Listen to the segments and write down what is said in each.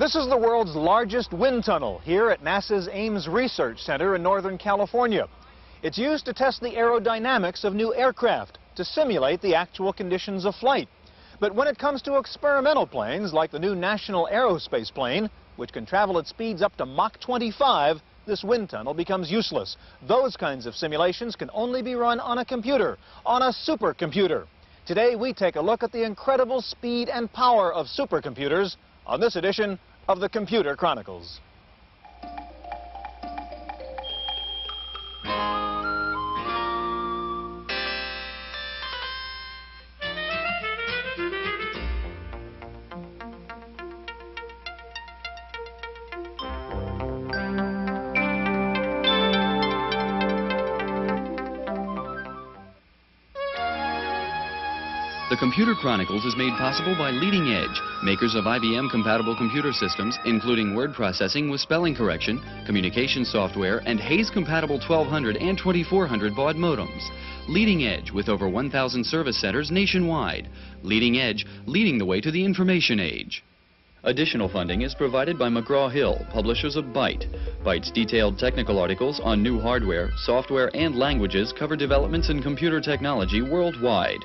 This is the world's largest wind tunnel here at NASA's Ames Research Center in Northern California. It's used to test the aerodynamics of new aircraft to simulate the actual conditions of flight. But when it comes to experimental planes like the new National Aerospace plane, which can travel at speeds up to Mach 25, this wind tunnel becomes useless. Those kinds of simulations can only be run on a computer, on a supercomputer. Today we take a look at the incredible speed and power of supercomputers on this edition of the Computer Chronicles. The Computer Chronicles is made possible by Leading Edge, makers of IBM-compatible computer systems, including word processing with spelling correction, communication software, and Hayes-compatible 1200 and 2400 baud modems. Leading Edge, with over 1,000 service centers nationwide. Leading Edge, leading the way to the information age. Additional funding is provided by McGraw-Hill, publishers of Byte. Byte's detailed technical articles on new hardware, software, and languages cover developments in computer technology worldwide.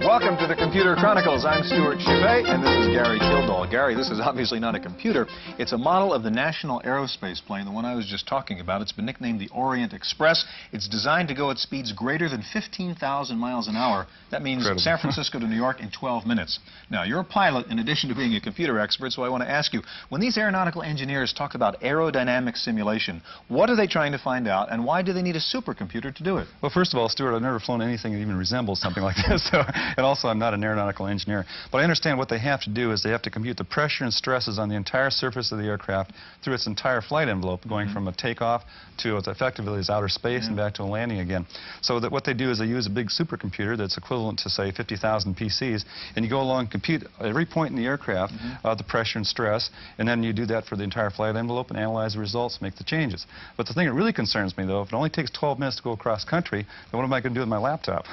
Welcome to the Computer Chronicles. I'm Stuart Chevet, and this is Gary Kildall. Gary, this is obviously not a computer. It's a model of the National Aerospace plane, the one I was just talking about. It's been nicknamed the Orient Express. It's designed to go at speeds greater than 15,000 miles an hour. That means Incredible. San Francisco to New York in 12 minutes. Now, you're a pilot in addition to being a computer expert, so I want to ask you, when these aeronautical engineers talk about aerodynamic simulation, what are they trying to find out, and why do they need a supercomputer to do it? Well, first of all, Stuart, I've never flown anything that even resembles something like this, and also I'm not an aeronautical engineer. But I understand what they have to do is they have to compute the pressure and stresses on the entire surface of the aircraft through its entire flight envelope, going from a takeoff to effectively its outer space and back to a landing again. So that what they do is they use a big supercomputer that's equivalent to, say, 50,000 PCs, and you go along and compute at every point in the aircraft the pressure and stress, and then you do that for the entire flight envelope and analyze the results, make the changes. But the thing that really concerns me, though, if it only takes 12 minutes to go across country, then what am I going to do with my laptop?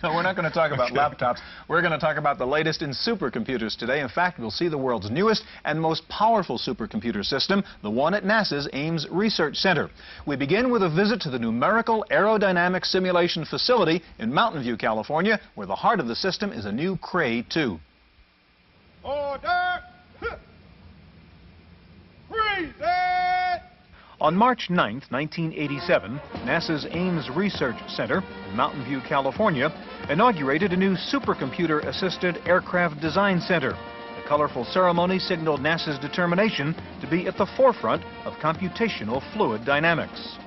No, we're not going to talk about laptops. We're going to talk about the latest in supercomputers today. In fact, we'll see the world's newest and most powerful supercomputer system, the one at NASA's Ames Research Center. We begin with a visit to the Numerical Aerodynamic Simulation Facility in Mountain View, California, where the heart of the system is a new Cray 2. Order! Freeze it! On March 9, 1987, NASA's Ames Research Center in Mountain View, California, inaugurated a new supercomputer-assisted aircraft design center. The colorful ceremony signaled NASA's determination to be at the forefront of computational fluid dynamics.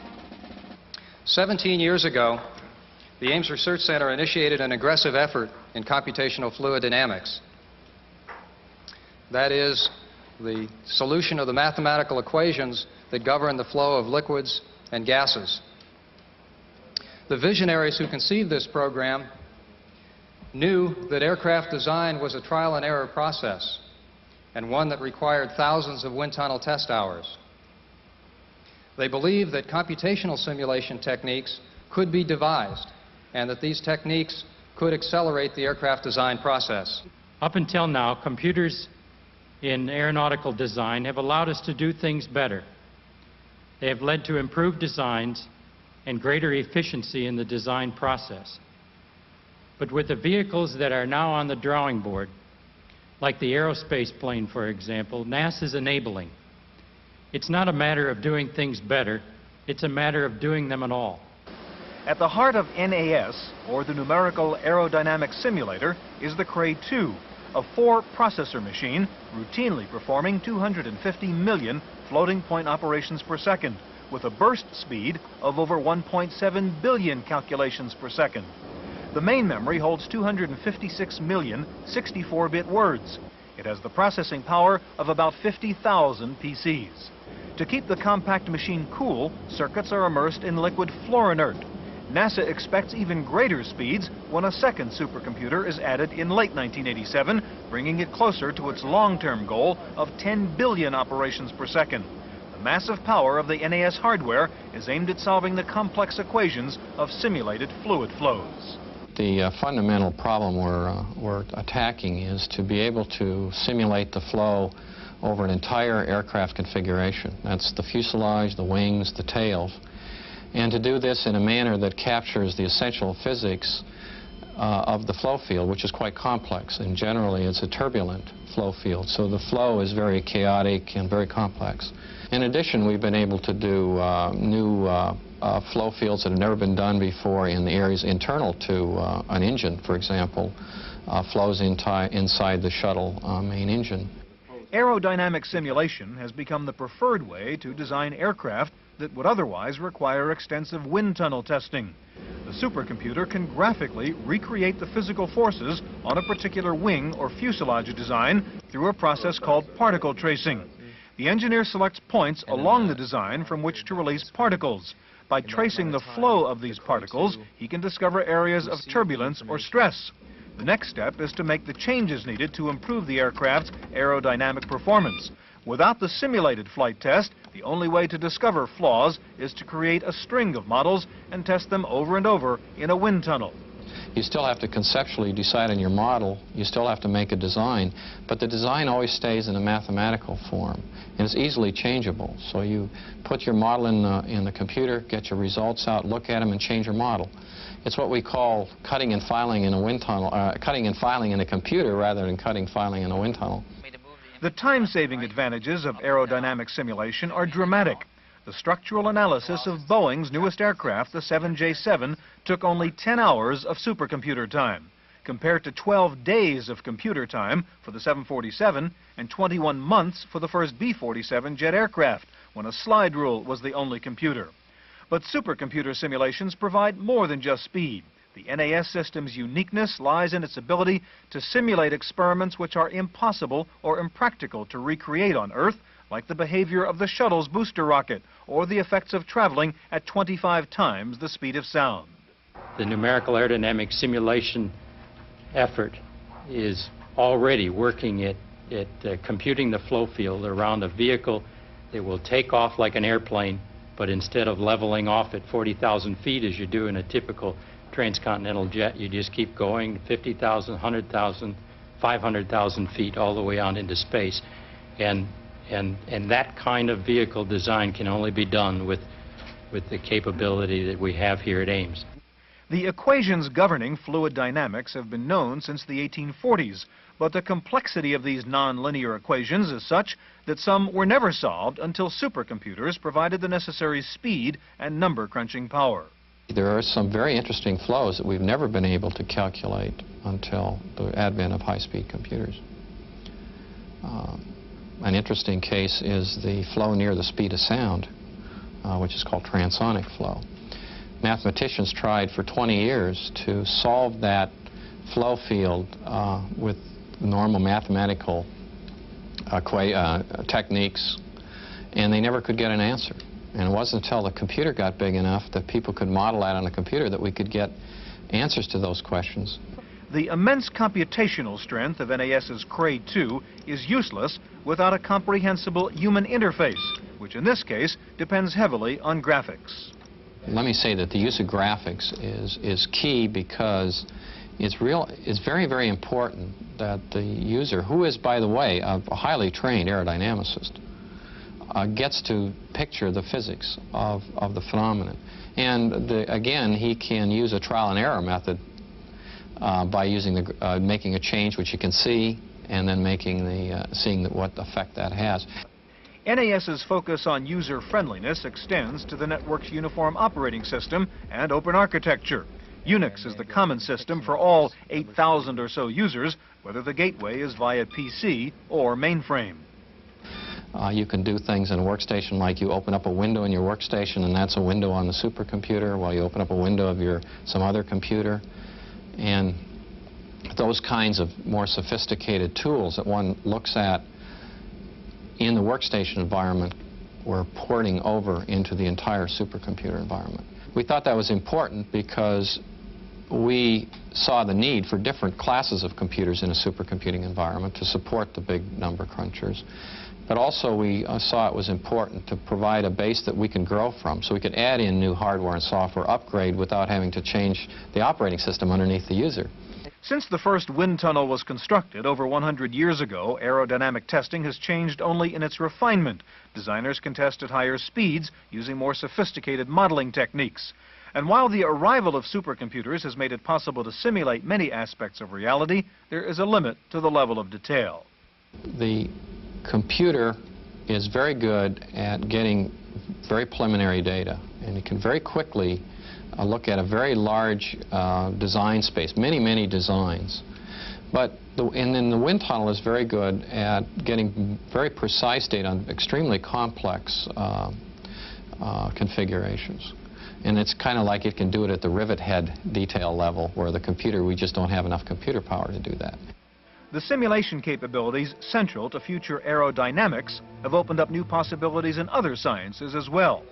17 years ago, the Ames Research Center initiated an aggressive effort in computational fluid dynamics. That is, the solution of the mathematical equations that govern the flow of liquids and gases. The visionaries who conceived this program knew that aircraft design was a trial and error process, and one that required thousands of wind tunnel test hours. They believed that computational simulation techniques could be devised, and that these techniques could accelerate the aircraft design process. Up until now, computers in aeronautical design have allowed us to do things better. They have led to improved designs and greater efficiency in the design process. But with the vehicles that are now on the drawing board, like the aerospace plane, for example, NASA is enabling. It's not a matter of doing things better, it's a matter of doing them at all. At the heart of NAS, or the Numerical Aerodynamic Simulator, is the Cray 2, a 4-processor machine routinely performing 250 million floating point operations per second, with a burst speed of over 1.7 billion calculations per second. The main memory holds 256 million 64-bit words. It has the processing power of about 50,000 PCs. To keep the compact machine cool, circuits are immersed in liquid fluorinert. NASA expects even greater speeds when a second supercomputer is added in late 1987, bringing it closer to its long-term goal of 10 billion operations per second. The massive power of the NAS hardware is aimed at solving the complex equations of simulated fluid flows. the fundamental problem we're attacking is to be able to simulate the flow over an entire aircraft configuration. That's the fuselage, the wings, the tails. And to do this in a manner that captures the essential physics of the flow field, which is quite complex. And generally, it's a turbulent flow field. So the flow is very chaotic and very complex. In addition, we've been able to do new flow fields that have never been done before in the areas internal to an engine, for example, flows inside the shuttle main engine. Aerodynamic simulation has become the preferred way to design aircraft that would otherwise require extensive wind tunnel testing. The supercomputer can graphically recreate the physical forces on a particular wing or fuselage design through a process called particle tracing. The engineer selects points along the design from which to release particles. By tracing the flow of these particles, he can discover areas of turbulence or stress. The next step is to make the changes needed to improve the aircraft's aerodynamic performance. Without the simulated flight test, the only way to discover flaws is to create a string of models and test them over and over in a wind tunnel. You still have to conceptually decide on your model, you still have to make a design, but the design always stays in a mathematical form, and it's easily changeable. So you put your model in the computer, get your results out, look at them, and change your model. It's what we call cutting and filing in a wind tunnel, cutting and filing in a computer rather than cutting filing in a wind tunnel. The time-saving advantages of aerodynamic simulation are dramatic. The structural analysis of Boeing's newest aircraft, the 7J7, took only 10 hours of supercomputer time, compared to 12 days of computer time for the 747 and 21 months for the first B-47 jet aircraft, when a slide rule was the only computer. But supercomputer simulations provide more than just speed. The NAS system's uniqueness lies in its ability to simulate experiments which are impossible or impractical to recreate on Earth, like the behavior of the shuttle's booster rocket or the effects of traveling at 25 times the speed of sound. The numerical aerodynamic simulation effort is already working at computing the flow field around a vehicle that will take off like an airplane, but instead of leveling off at 40,000 feet as you do in a typical transcontinental jet, you just keep going 50,000, 100,000, 500,000 feet all the way out into space. And that kind of vehicle design can only be done with the capability that we have here at Ames. The equations governing fluid dynamics have been known since the 1840s, but the complexity of these nonlinear equations is such that some were never solved until supercomputers provided the necessary speed and number-crunching power. There are some very interesting flows that we've never been able to calculate until the advent of high-speed computers. An interesting case is the flow near the speed of sound, which is called transonic flow. Mathematicians tried for 20 years to solve that flow field with normal mathematical techniques, and they never could get an answer. And it wasn't until the computer got big enough that people could model that on a computer that we could get answers to those questions. The immense computational strength of NAS's Cray 2 is useless without a comprehensible human interface, which in this case depends heavily on graphics. Let me say that the use of graphics is key because it's very, very important that the user, who is, by the way, a highly trained aerodynamicist, gets to picture the physics of the phenomenon. And again, he can use a trial and error method by using making a change which you can see, and then seeing what effect that has. NAS's focus on user-friendliness extends to the network's uniform operating system and open architecture. Unix is the common system for all 8,000 or so users, whether the gateway is via PC or mainframe. You can do things in a workstation like you open up a window in your workstation, and that's a window on the supercomputer, while you open up a window of some other computer. And those kinds of more sophisticated tools that one looks at in the workstation environment we're porting over into the entire supercomputer environment. We thought that was important because we saw the need for different classes of computers in a supercomputing environment to support the big number crunchers. But also we saw it was important to provide a base that we can grow from, so we could add in new hardware and software, upgrade without having to change the operating system underneath the user. Since the first wind tunnel was constructed over 100 years ago, aerodynamic testing has changed only in its refinement. Designers can test at higher speeds using more sophisticated modeling techniques. And while the arrival of supercomputers has made it possible to simulate many aspects of reality, there is a limit to the level of detail. The computer is very good at getting very preliminary data, and it can very quickly look at a very large design space, many designs. And then the wind tunnel is very good at getting very precise data on extremely complex configurations. And it's kind of like it can do it at the rivet head detail level, where the computer, we just don't have enough computer power to do that. The simulation capabilities central to future aerodynamics have opened up new possibilities in other sciences as well.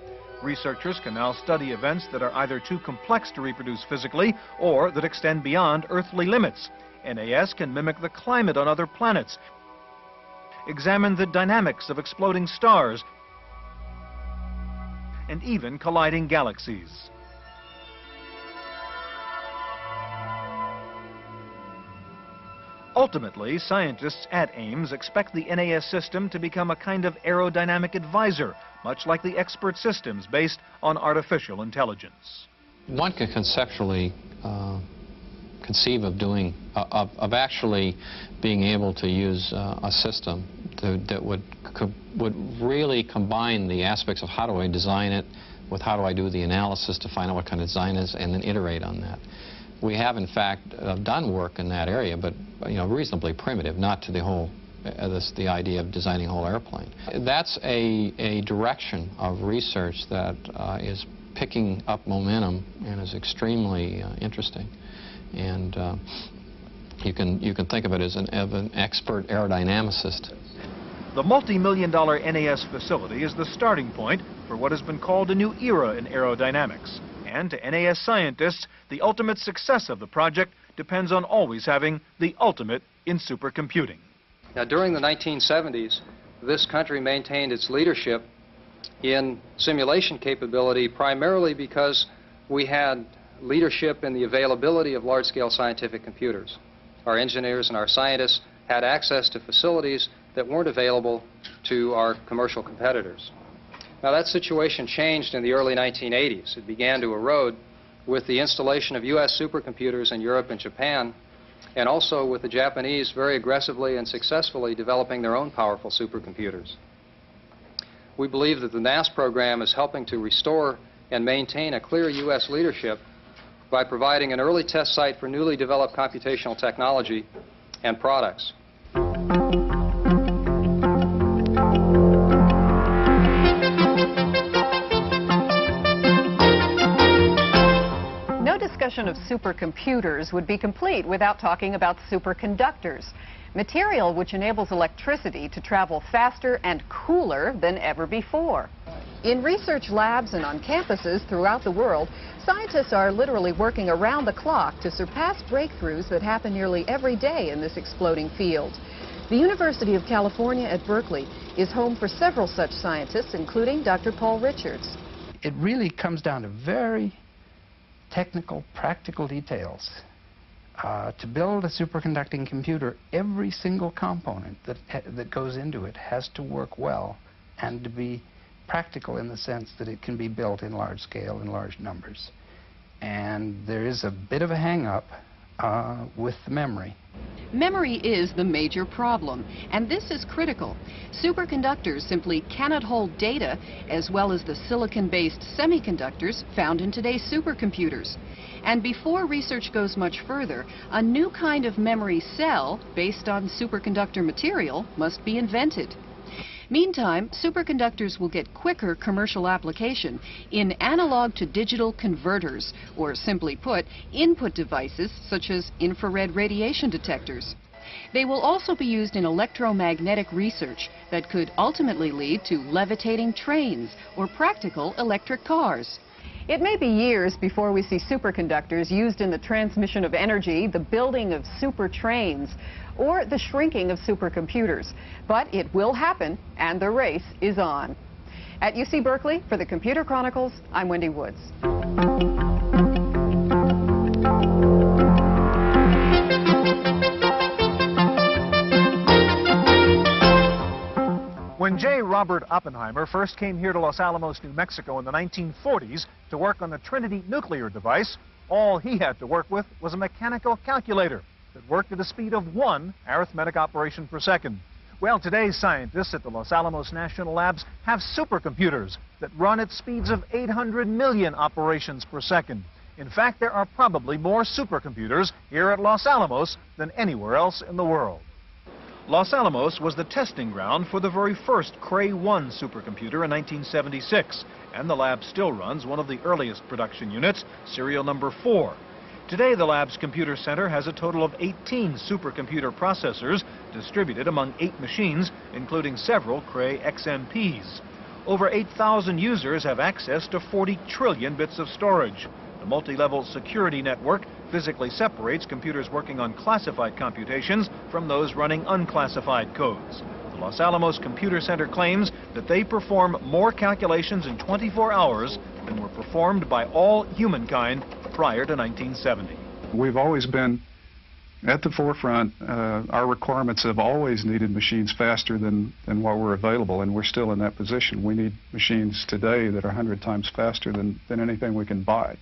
Researchers can now study events that are either too complex to reproduce physically or that extend beyond earthly limits. NAS can mimic the climate on other planets, examine the dynamics of exploding stars, and even colliding galaxies. Ultimately, scientists at Ames expect the NAS system to become a kind of aerodynamic advisor, much like the expert systems based on artificial intelligence. One can conceptually conceive of doing, of actually being able to use a system that would really combine the aspects of how do I design it with how do I do the analysis to find out what kind of design is and then iterate on that. We have, in fact, done work in that area, but reasonably primitive, not to the whole, the idea of designing a whole airplane. That's a direction of research that is picking up momentum and is extremely interesting. And you can think of it as an expert aerodynamicist. The multi-million-dollar NAS facility is the starting point for what has been called a new era in aerodynamics. And to NAS scientists, the ultimate success of the project depends on always having the ultimate in supercomputing. Now, during the 1970s, this country maintained its leadership in simulation capability primarily because we had leadership in the availability of large-scale scientific computers. Our engineers and our scientists had access to facilities that weren't available to our commercial competitors. Now, that situation changed in the early 1980s. It began to erode with the installation of U.S. supercomputers in Europe and Japan, and also with the Japanese very aggressively and successfully developing their own powerful supercomputers. We believe that the NAS program is helping to restore and maintain a clear U.S. leadership by providing an early test site for newly developed computational technology and products. Discussion of supercomputers would be complete without talking about superconductors, material which enables electricity to travel faster and cooler than ever before. In research labs and on campuses throughout the world, scientists are literally working around the clock to surpass breakthroughs that happen nearly every day in this exploding field. The University of California at Berkeley is home for several such scientists, including Dr. Paul Richards. It really comes down to very technical, practical details. To build a superconducting computer, every single component that goes into it has to work well and to be practical in the sense that it can be built in large scale in large numbers. And there is a bit of a hang-up with the memory. Memory is the major problem, and this is critical. Superconductors simply cannot hold data as well as the silicon-based semiconductors found in today's supercomputers. And before research goes much further, a new kind of memory cell based on superconductor material must be invented. Meantime, superconductors will get quicker commercial application in analog to digital converters, or simply put, input devices such as infrared radiation detectors. They will also be used in electromagnetic research that could ultimately lead to levitating trains or practical electric cars. It may be years before we see superconductors used in the transmission of energy, the building of super trains, or the shrinking of supercomputers. But it will happen, and the race is on. At UC Berkeley, for the Computer Chronicles, I'm Wendy Woods. When J. Robert Oppenheimer first came here to Los Alamos, New Mexico in the 1940s to work on the Trinity nuclear device, all he had to work with was a mechanical calculator that worked at a speed of 1 arithmetic operation per second. Well, today's scientists at the Los Alamos National Labs have supercomputers that run at speeds of 800 million operations per second. In fact, there are probably more supercomputers here at Los Alamos than anywhere else in the world. Los Alamos was the testing ground for the very first Cray-1 supercomputer in 1976, and the lab still runs one of the earliest production units, serial number 4. Today, the lab's computer center has a total of 18 supercomputer processors distributed among 8 machines, including several Cray XMPs. Over 8,000 users have access to 40 trillion bits of storage. The multi-level security network physically separates computers working on classified computations from those running unclassified codes. The Los Alamos Computer Center claims that they perform more calculations in 24 hours than were performed by all humankind prior to 1970. We've always been at the forefront. Our requirements have always needed machines faster than what were available, and we're still in that position. We need machines today that are 100 times faster than anything we can buy.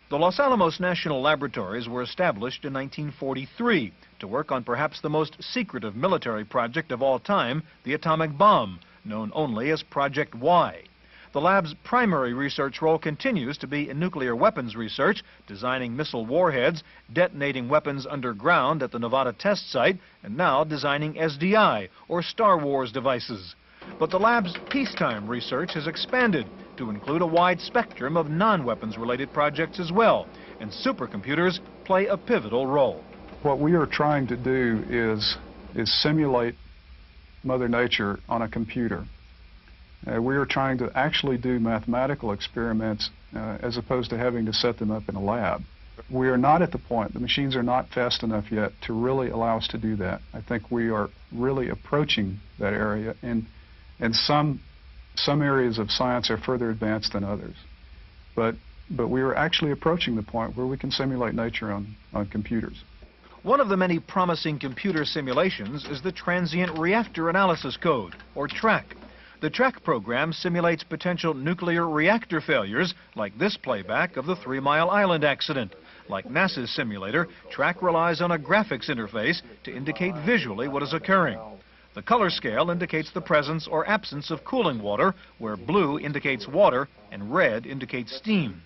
The Los Alamos National Laboratories were established in 1943 to work on perhaps the most secretive military project of all time, the atomic bomb, known only as Project Y. The lab's primary research role continues to be in nuclear weapons research, designing missile warheads, detonating weapons underground at the Nevada test site, and now designing SDI, or Star Wars devices. But the lab's peacetime research has expanded to include a wide spectrum of non-weapons-related projects as well, and supercomputers play a pivotal role. What we are trying to do is simulate Mother Nature on a computer. We are trying to actually do mathematical experiments as opposed to having to set them up in a lab. We are not at the point, the machines are not fast enough yet to really allow us to do that. I think we are really approaching that area, and some areas of science are further advanced than others. But we are actually approaching the point where we can simulate nature on computers. One of the many promising computer simulations is the Transient Reactor Analysis Code, or TRAC. The TRAC program simulates potential nuclear reactor failures, like this playback of the 3 Mile Island accident. Like NASA's simulator, TRAC relies on a graphics interface to indicate visually what is occurring. The color scale indicates the presence or absence of cooling water, where blue indicates water and red indicates steam.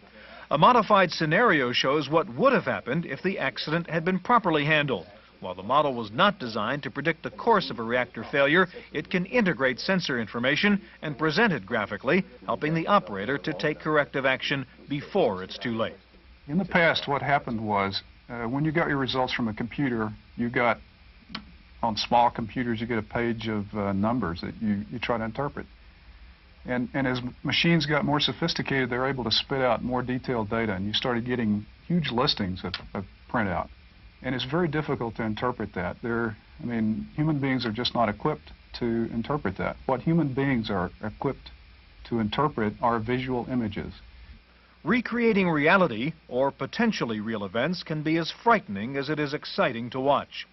A modified scenario shows what would have happened if the accident had been properly handled. While the model was not designed to predict the course of a reactor failure, it can integrate sensor information and present it graphically, helping the operator to take corrective action before it's too late. In the past, what happened was, when you got your results from a computer, you got, on small computers, you get a page of numbers that you try to interpret. And as machines got more sophisticated, they were able to spit out more detailed data, and you started getting huge listings of printout. And it's very difficult to interpret that. Human beings are just not equipped to interpret that. What human beings are equipped to interpret are visual images. Recreating reality, or potentially real events, can be as frightening as it is exciting to watch.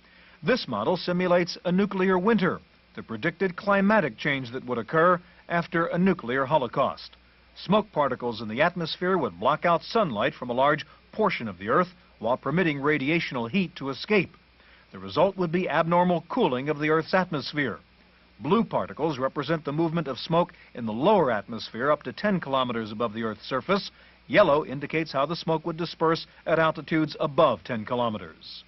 This model simulates a nuclear winter, the predicted climatic change that would occur after a nuclear holocaust. Smoke particles in the atmosphere would block out sunlight from a large portion of the Earth while permitting radiational heat to escape. The result would be abnormal cooling of the Earth's atmosphere. Blue particles represent the movement of smoke in the lower atmosphere up to 10 kilometers above the Earth's surface. Yellow indicates how the smoke would disperse at altitudes above 10 kilometers.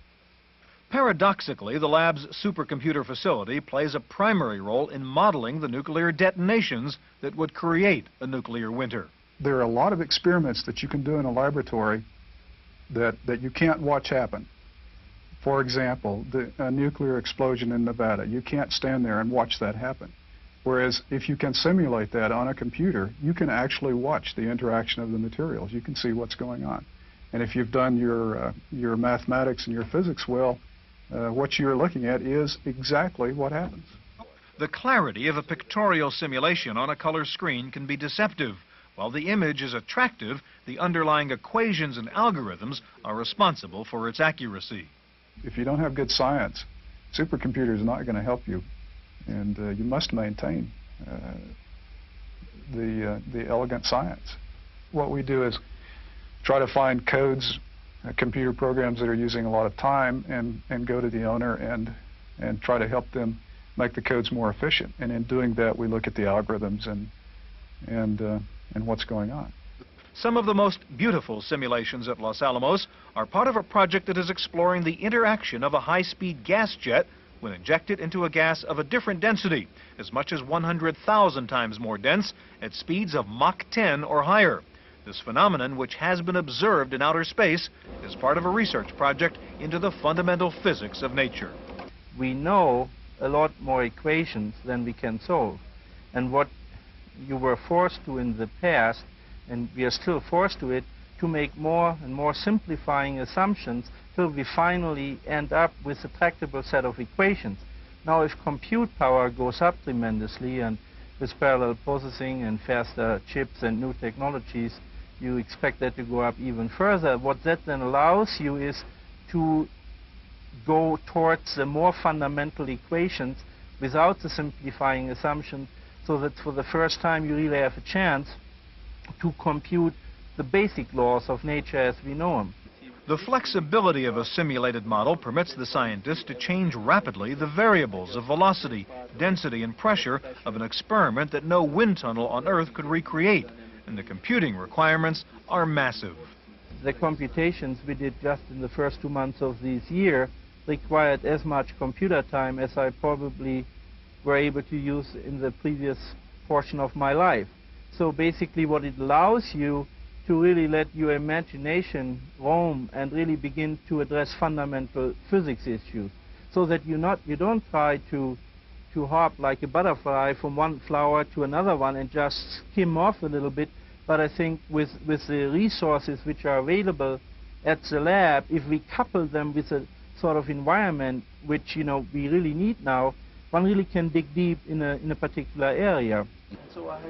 Paradoxically, the lab's supercomputer facility plays a primary role in modeling the nuclear detonations that would create a nuclear winter. There are a lot of experiments that you can do in a laboratory that you can't watch happen. For example, a nuclear explosion in Nevada. You can't stand there and watch that happen. Whereas if you can simulate that on a computer, you can actually watch the interaction of the materials. You can see what's going on. And if you've done your mathematics and your physics well, what you're looking at is exactly what happens. The clarity of a pictorial simulation on a color screen can be deceptive. While the image is attractive, the underlying equations and algorithms are responsible for its accuracy. If you don't have good science, supercomputer is not going to help you, and you must maintain the elegant science. What we do is try to find codes, computer programs that are using a lot of time, and go to the owner and try to help them make the codes more efficient. And in doing that, we look at the algorithms and what's going on. Some of the most beautiful simulations at Los Alamos are part of a project that is exploring the interaction of a high-speed gas jet when injected into a gas of a different density, as much as 100,000 times more dense, at speeds of Mach 10 or higher. This phenomenon, which has been observed in outer space, is part of a research project into the fundamental physics of nature. We know a lot more equations than we can solve. And what you were forced to in the past, and we are still forced to it, to make more and more simplifying assumptions till we finally end up with a tractable set of equations. Now, if compute power goes up tremendously, and with parallel processing and faster chips and new technologies, you expect that to go up even further. What that then allows you is to go towards the more fundamental equations without the simplifying assumption, so that for the first time you really have a chance to compute the basic laws of nature as we know them. The flexibility of a simulated model permits the scientists to change rapidly the variables of velocity, density, and pressure of an experiment that no wind tunnel on Earth could recreate, and the computing requirements are massive. The computations we did just in the first 2 months of this year required as much computer time as I probably were able to use in the previous portion of my life. So basically what it allows you to really let your imagination roam and really begin to address fundamental physics issues, so that you don't try to hop like a butterfly from one flower to another one and just skim off a little bit. But I think with the resources which are available at the lab, if we couple them with a sort of environment which we really need now, one really can dig deep in a particular area.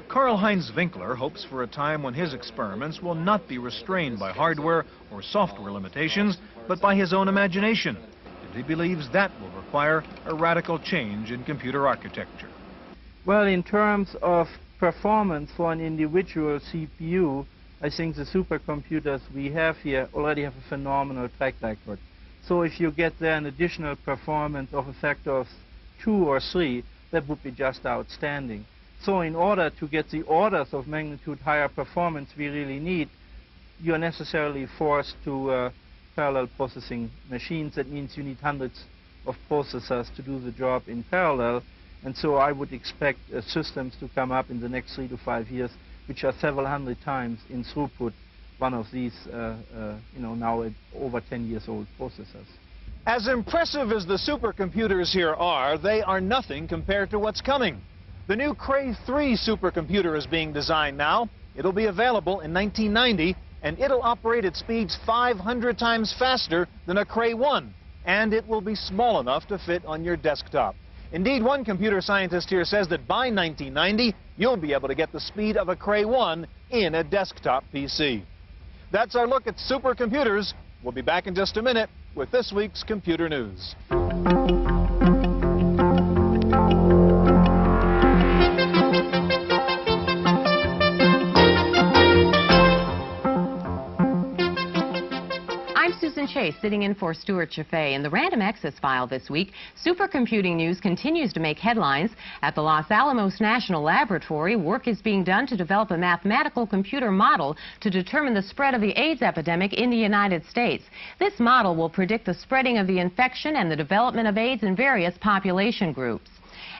Karl-Heinz Winkler hopes for a time when his experiments will not be restrained by hardware or software limitations, but by his own imagination. And he believes that will require a radical change in computer architecture. Well, in terms of performance for an individual CPU, I think the supercomputers we have here already have a phenomenal track record. So if you get there an additional performance of a factor of 2 or 3, that would be just outstanding. So in order to get the orders of magnitude higher performance we really need, you're necessarily forced to parallel processing machines. That means you need hundreds of processors to do the job in parallel. And so I would expect systems to come up in the next 3 to 5 years, which are several hundred times in throughput one of these, now over 10 years old processors. As impressive as the supercomputers here are, they are nothing compared to what's coming. The new Cray 3 supercomputer is being designed now. It'll be available in 1990, and it'll operate at speeds 500 times faster than a Cray 1, and it will be small enough to fit on your desktop. Indeed, one computer scientist here says that by 1990, you'll be able to get the speed of a Cray 1 in a desktop PC. That's our look at supercomputers. We'll be back in just a minute with this week's Computer News. Chase sitting in for Stuart Chaffee. In the Random Access File this week, supercomputing news continues to make headlines. At the Los Alamos National Laboratory, work is being done to develop a mathematical computer model to determine the spread of the AIDS epidemic in the United States. This model will predict the spreading of the infection and the development of AIDS in various population groups.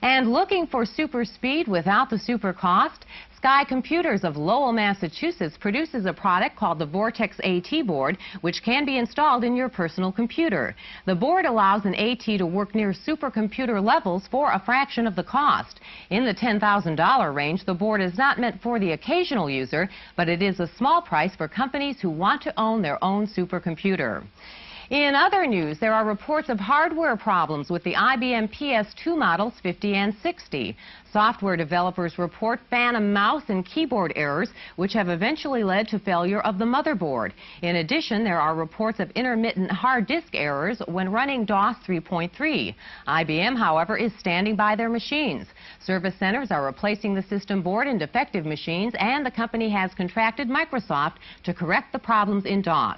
And looking for super speed without the super cost? Sky Computers of Lowell, Massachusetts produces a product called the Vortex AT board, which can be installed in your personal computer. The board allows an AT to work near supercomputer levels for a fraction of the cost. In the $10,000 range, the board is not meant for the occasional user, but it is a small price for companies who want to own their own supercomputer. In other news, there are reports of hardware problems with the IBM PS2 models 50 and 60. Software developers report phantom mouse and keyboard errors, which have eventually led to failure of the motherboard. In addition, there are reports of intermittent hard disk errors when running DOS 3.3. IBM, however, is standing by their machines. Service centers are replacing the system board in defective machines, and the company has contracted Microsoft to correct the problems in DOS.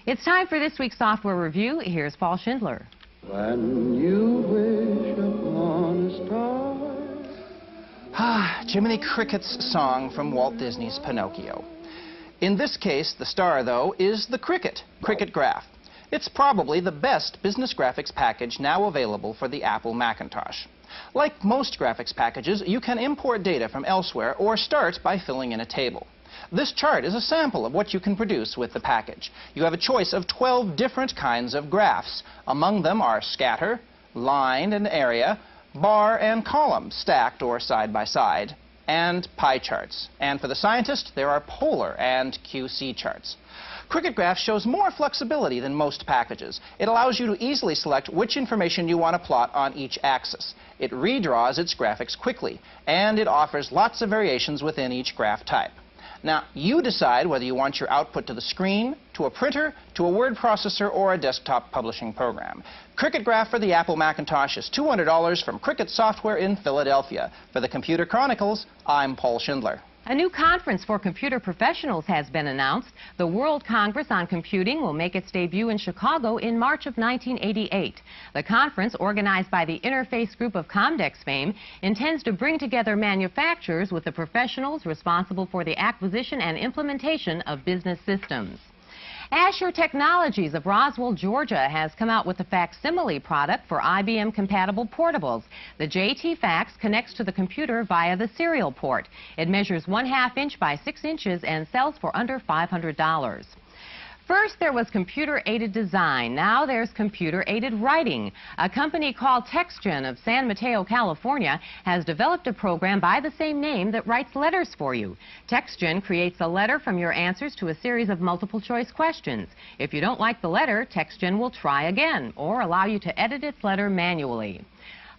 It's time for this week's software review. Here's Paul Schindler. When you wish upon a star. Jiminy Cricket's song from Walt Disney's Pinocchio. In this case, the star, though, is the Cricket Graph. It's probably the best business graphics package now available for the Apple Macintosh. Like most graphics packages, you can import data from elsewhere or start by filling in a table. This chart is a sample of what you can produce with the package. You have a choice of 12 different kinds of graphs. Among them are scatter, line and area, bar and column stacked or side by side, and pie charts. And for the scientist, there are polar and QC charts. Cricket Graph shows more flexibility than most packages. It allows you to easily select which information you want to plot on each axis. It redraws its graphics quickly, and it offers lots of variations within each graph type. Now, you decide whether you want your output to the screen, to a printer, to a word processor, or a desktop publishing program. Cricket Graph for the Apple Macintosh is $200 from Cricket Software in Philadelphia. For the Computer Chronicles, I'm Paul Schindler. A new conference for computer professionals has been announced. The World Congress on Computing will make its debut in Chicago in March of 1988. The conference, organized by the Interface Group of Comdex fame, intends to bring together manufacturers with the professionals responsible for the acquisition and implementation of business systems. Asher Technologies of Roswell, Georgia has come out with a facsimile product for IBM-compatible portables. The JT Fax connects to the computer via the serial port. It measures 1/2 inch by 6 inches and sells for under $500. First, there was computer-aided design. Now there's computer-aided writing. A company called TextGen of San Mateo, California, has developed a program by the same name that writes letters for you. TextGen creates a letter from your answers to a series of multiple-choice questions. If you don't like the letter, TextGen will try again or allow you to edit its letter manually.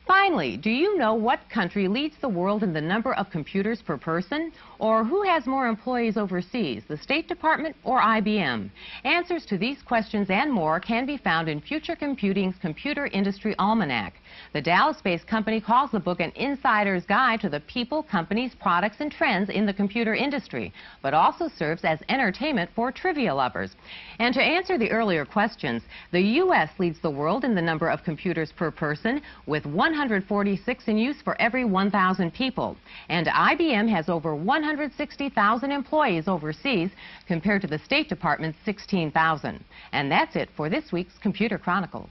Finally, do you know what country leads the world in the number of computers per person? Or who has more employees overseas, the State Department or IBM? Answers to these questions and more can be found in Future Computing's Computer Industry Almanac. The Dallas-based company calls the book an insider's guide to the people, companies, products, and trends in the computer industry, but also serves as entertainment for trivia lovers. And to answer the earlier questions, the U.S. leads the world in the number of computers per person, with 146 in use for every 1,000 people. And IBM has over 160,000 employees overseas, compared to the State Department's 16,000. And that's it for this week's Computer Chronicles.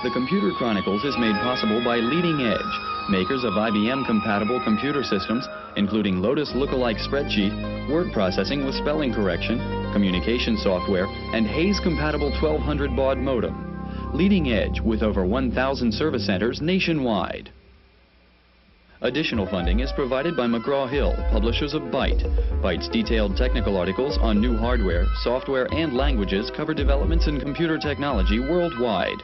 The Computer Chronicles is made possible by Leading Edge, makers of IBM-compatible computer systems, including Lotus Lookalike Spreadsheet, word processing with spelling correction, communication software, and Hayes-compatible 1200 baud modem. Leading Edge, with over 1,000 service centers nationwide. Additional funding is provided by McGraw-Hill, publishers of Byte. Byte's detailed technical articles on new hardware, software, and languages cover developments in computer technology worldwide.